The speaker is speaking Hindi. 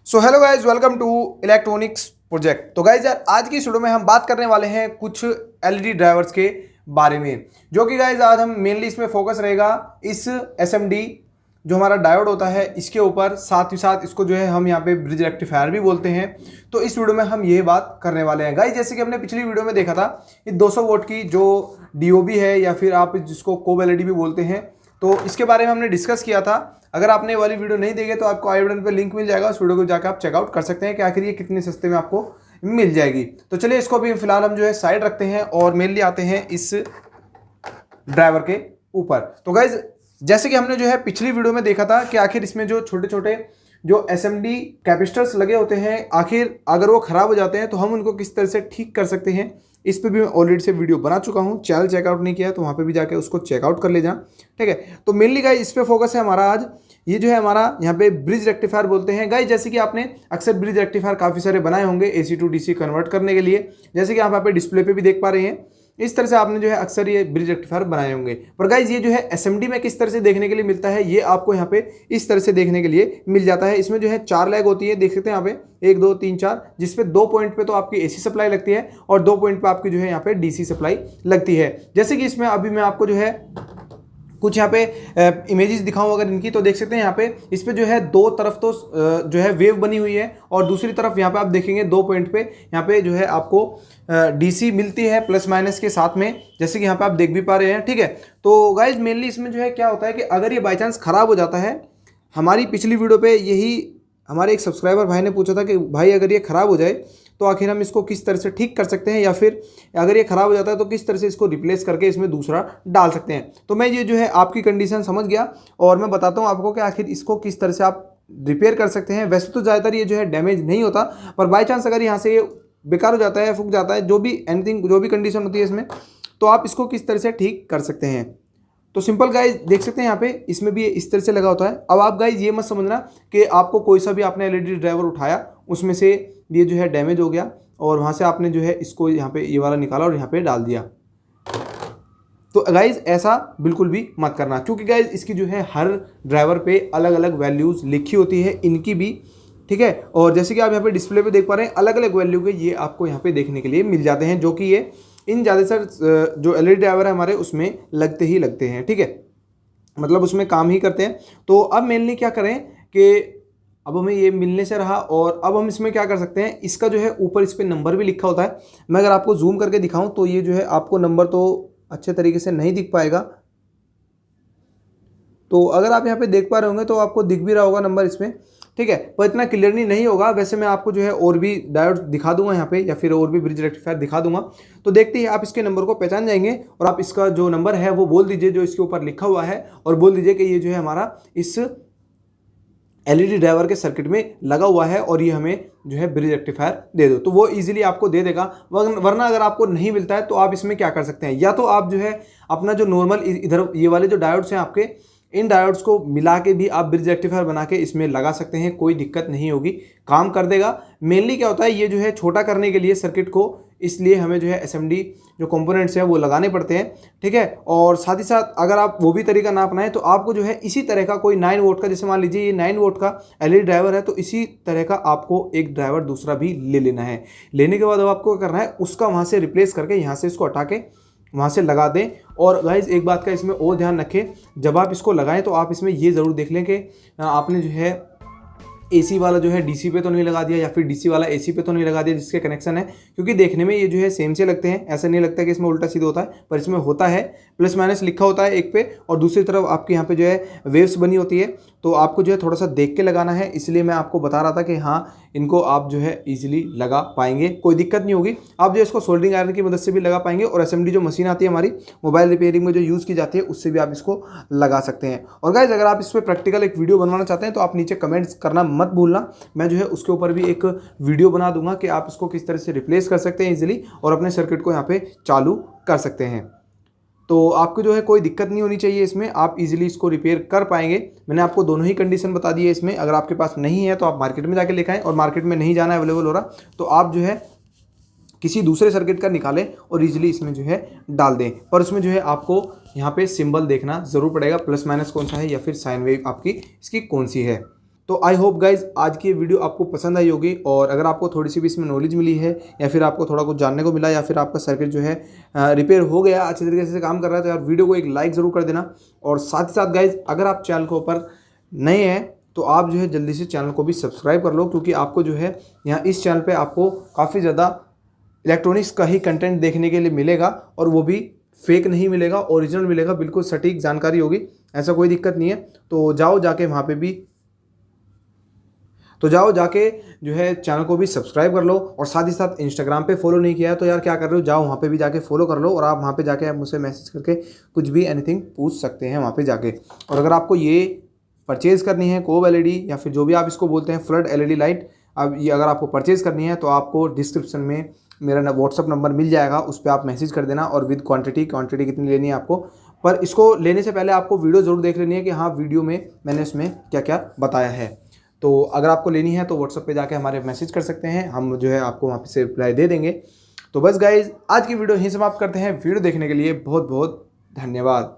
So hello guys, welcome to electronics project. तो गाइज यार, आज की इस वीडियो में हम बात करने वाले हैं कुछ एलईडी ड्राइवर्स के बारे में, जो कि गाइज आज हम मेनली इसमें फोकस रहेगा इस एसएमडी जो हमारा डायोड होता है इसके ऊपर, साथ ही साथ इसको जो है हम यहाँ पे ब्रिज रेक्टिफायर भी बोलते हैं। तो इस वीडियो में हम ये बात करने वाले हैं गाइज। जैसे कि हमने पिछली वीडियो में देखा था, ये 200 वोल्ट की जो डीओबी है या फिर आप जिसको कोब एलईडी भी बोलते हैं, तो इसके बारे में हमने डिस्कस किया था। अगर आपने वाली वीडियो नहीं देखी तो आपको आई बटन पर लिंक मिल जाएगा, उस वीडियो को जाकर आप चेकआउट कर सकते हैं कि आखिर ये कितने सस्ते में आपको मिल जाएगी। तो चलिए इसको भी फिलहाल हम जो है साइड रखते हैं और मेनली आते हैं इस ड्राइवर के ऊपर। तो गाइज, जैसे कि हमने जो है पिछली वीडियो में देखा था कि आखिर इसमें जो छोटे छोटे जो एसएमडी कैपेसिटर्स लगे होते हैं, आखिर अगर वो खराब हो जाते हैं तो हम उनको किस तरह से ठीक कर सकते हैं, इस पे भी मैं ऑलरेडी से वीडियो बना चुका हूँ। चैनल चेकआउट नहीं किया तो वहाँ पे भी जाके उसको चेकआउट कर ले जा, ठीक है। तो मेनली गाइज इस पे फोकस है हमारा आज। ये जो है हमारा यहाँ पे ब्रिज रेक्टिफायर बोलते हैं गाइज। जैसे कि आपने अक्सर ब्रिज रेक्टिफायर काफ़ी सारे बनाए होंगे एसी टू डीसी कन्वर्ट करने के लिए, जैसे कि आप यहाँ पे डिस्प्ले पे भी देख पा रहे हैं। इस तरह से आपने जो है अक्सर ये ब्रिज रेक्टिफायर बनाए होंगे। पर गाइज ये जो है एसएमडी में किस तरह से देखने के लिए मिलता है, ये आपको यहाँ पे इस तरह से देखने के लिए मिल जाता है। इसमें जो है 4 लैग होती है, देख सकते हैं यहाँ पे 1 2 3 4, जिसपे 2 पॉइंट पे तो आपकी एसी सप्लाई लगती है और 2 पॉइंट पे आपकी जो है यहाँ पे डीसी सप्लाई लगती है। जैसे कि इसमें अभी मैं आपको जो है कुछ यहाँ पे इमेजेस दिखाऊं अगर इनकी, तो देख सकते हैं यहाँ पे इस पे जो है 2 तरफ तो जो है वेव बनी हुई है और दूसरी तरफ यहाँ पे आप देखेंगे 2 पॉइंट पे यहाँ पे जो है आपको डीसी मिलती है प्लस माइनस के साथ में, जैसे कि यहाँ पे आप देख भी पा रहे हैं, ठीक है। तो गाइज मेनली इसमें जो है क्या होता है कि अगर ये बाई चांस खराब हो जाता है, हमारी पिछली वीडियो पे यही हमारे एक सब्सक्राइबर भाई ने पूछा था कि भाई अगर ये खराब हो जाए तो आखिर हम इसको किस तरह से ठीक कर सकते हैं, या फिर अगर ये खराब हो जाता है तो किस तरह से इसको रिप्लेस करके इसमें दूसरा डाल सकते हैं। तो मैं ये जो है आपकी कंडीशन समझ गया और मैं बताता हूँ आपको कि आखिर इसको किस तरह से आप रिपेयर कर सकते हैं। वैसे तो ज़्यादातर ये जो है डैमेज नहीं होता, पर बाई चांस अगर यहाँ से ये बेकार हो जाता है, फूक जाता है, जो भी एनीथिंग जो भी कंडीशन होती है इसमें, तो आप इसको किस तरह से ठीक कर सकते हैं। तो सिंपल गाइज देख सकते हैं यहाँ पे इसमें भी इस तरह से लगा होता है। अब आप गाइज ये मत समझना कि आपको कोई सा भी आपने एलईडी ड्राइवर उठाया उसमें से ये जो है डैमेज हो गया और वहाँ से आपने जो है इसको यहाँ पे ये वाला निकाला और यहाँ पे डाल दिया। तो गाइज ऐसा बिल्कुल भी मत करना, क्योंकि गाइज इसकी जो है हर ड्राइवर पे अलग अलग वैल्यूज़ लिखी होती है, इनकी भी, ठीक है। और जैसे कि आप यहाँ पे डिस्प्ले पे देख पा रहे हैं अलग अलग वैल्यू के ये आपको यहाँ पे देखने के लिए मिल जाते हैं, जो कि ये इन ज़्यादातर जो एलईडी ड्राइवर है हमारे उसमें लगते ही लगते हैं, ठीक है, मतलब उसमें काम ही करते हैं। तो अब मेनली क्या करें कि अब हमें ये मिलने से रहा और अब हम इसमें क्या कर सकते हैं, इसका जो है ऊपर इस पर नंबर भी लिखा होता है। मैं अगर आपको जूम करके दिखाऊं तो ये जो है आपको नंबर तो अच्छे तरीके से नहीं दिख पाएगा, तो अगर आप यहाँ पे देख पा रहे होंगे तो आपको दिख भी रहा होगा नंबर इसमें, ठीक है, पर इतना क्लियरली नहीं होगा। वैसे मैं आपको जो है और भी डायोड दिखा दूंगा यहाँ पे, या फिर और भी ब्रिज रेक्टिफायर दिखा दूंगा, तो देखते ही आप इसके नंबर को पहचान जाएंगे और आप इसका जो नंबर है वो बोल दीजिए जो इसके ऊपर लिखा हुआ है, और बोल दीजिए कि ये जो है हमारा इस एलईडी ड्राइवर के सर्किट में लगा हुआ है और ये हमें जो है ब्रिज रेक्टिफायर दे दो, तो वो इजीली आपको दे देगा। वरना अगर आपको नहीं मिलता है तो आप इसमें क्या कर सकते हैं, या तो आप जो है अपना जो नॉर्मल इधर ये वाले जो डायोड्स हैं आपके, इन डायोड्स को मिला के भी आप ब्रिज रेक्टिफायर बना के इसमें लगा सकते हैं, कोई दिक्कत नहीं होगी, काम कर देगा। मेनली क्या होता है, ये जो है छोटा करने के लिए सर्किट को, इसलिए हमें जो है एसएमडी जो कंपोनेंट्स हैं वो लगाने पड़ते हैं, ठीक है। और साथ ही साथ अगर आप वो भी तरीका ना अपनाएं तो आपको जो है इसी तरह का कोई 9 वोल्ट का, जैसे मान लीजिए ये 9 वोल्ट का एलईडी ड्राइवर है, तो इसी तरह का आपको एक ड्राइवर दूसरा भी ले लेना है। लेने के बाद अब आपको क्या करना है, उसका वहाँ से रिप्लेस करके यहाँ से इसको हटा के वहाँ से लगा दें। और गाइज एक बात का इसमें और ध्यान रखें, जब आप इसको लगाएं तो आप इसमें ये ज़रूर देख लें कि आपने जो है एसी वाला जो है डीसी पे तो नहीं लगा दिया, या फिर डीसी वाला एसी पे तो नहीं लगा दिया जिसके कनेक्शन है, क्योंकि देखने में ये जो है सेम से लगते हैं, ऐसा नहीं लगता कि इसमें उल्टा सीधा होता है, पर इसमें होता है प्लस माइनस लिखा होता है एक पे, और दूसरी तरफ आपके यहाँ पे जो है वेव्स बनी होती है, तो आपको जो है थोड़ा सा देख के लगाना है। इसलिए मैं आपको बता रहा था कि हाँ इनको आप जो है ईजिली लगा पाएंगे, कोई दिक्कत नहीं होगी। आप जो है इसको सोल्डरिंग आयरन की मदद से भी लगा पाएंगे, और एसएमडी जो मशीन आती है हमारी मोबाइल रिपेयरिंग में जो यूज़ की जाती है उससे भी आप इसको लगा सकते हैं। और गाइज अगर आप इस पर प्रैक्टिकल एक वीडियो बनवाना चाहते हैं तो आप नीचे कमेंट्स करना मत भूलना, मैं जो है उसके ऊपर भी एक वीडियो बना दूंगा कि आप इसको किस तरह से रिप्लेस कर सकते हैं इजीली और अपने सर्किट को यहाँ पे चालू कर सकते हैं। तो आपको जो है कोई दिक्कत नहीं होनी चाहिए इसमें, आप इजीली इसको रिपेयर कर पाएंगे। मैंने आपको दोनों ही कंडीशन बता दी है इसमें। अगर आपके पास नहीं है तो आप मार्केट में जाके लेकर आएँ, और मार्केट में नहीं जाना अवेलेबल हो रहा तो आप जो है किसी दूसरे सर्किट का निकालें और इजीली इसमें जो है डाल दें। पर उसमें जो है आपको यहाँ पे सिंबल देखना ज़रूर पड़ेगा, प्लस माइनस कौन सा है या फिर साइन वेव आपकी इसकी कौन सी है। तो आई होप गाइज आज की वीडियो आपको पसंद आई होगी, और अगर आपको थोड़ी सी भी इसमें नॉलेज मिली है या फिर आपको थोड़ा कुछ जानने को मिला या फिर आपका सर्किट जो है रिपेयर हो गया, अच्छे तरीके से काम कर रहा है, तो यार वीडियो को एक लाइक ज़रूर कर देना। और साथ ही साथ गाइज अगर आप चैनल के ऊपर नए हैं तो आप जो है जल्दी से चैनल को भी सब्सक्राइब कर लो, क्योंकि आपको जो है यहाँ इस चैनल पे आपको काफ़ी ज़्यादा इलेक्ट्रॉनिक्स का ही कंटेंट देखने के लिए मिलेगा, और वो भी फेक नहीं मिलेगा, ओरिजिनल मिलेगा, बिल्कुल सटीक जानकारी होगी, ऐसा कोई दिक्कत नहीं है। तो जाओ जाके वहाँ पे भी जाके जो है चैनल को भी सब्सक्राइब कर लो, और साथ ही साथ इंस्टाग्राम पे फॉलो नहीं किया है तो यार क्या कर रहे हो, जाओ वहाँ पे भी जाके फॉलो कर लो, और आप वहाँ पे जाके आप मुझसे मैसेज करके कुछ भी एनीथिंग पूछ सकते हैं वहाँ पे जाके। और अगर आपको ये परचेज़ करनी है कोब एलईडी या फिर जो भी आप इसको बोलते हैं फ्लड एलईडी लाइट, अब ये अगर आपको परचेज़ करनी है तो आपको डिस्क्रिप्शन में मेरा व्हाट्सअप नंबर मिल जाएगा, उस पर आप मैसेज कर देना, और विद क्वांटिटी कितनी लेनी है आपको। पर इसको लेने से पहले आपको वीडियो ज़रूर देख लेनी है कि हाँ वीडियो में मैंने इसमें क्या क्या बताया है। तो अगर आपको लेनी है तो व्हाट्सअप पे जाके हमारे मैसेज कर सकते हैं, हम जो है आपको वहाँ से रिप्लाई दे देंगे। तो बस गाइज आज की वीडियो यहीं समाप्त करते हैं। वीडियो देखने के लिए बहुत बहुत धन्यवाद।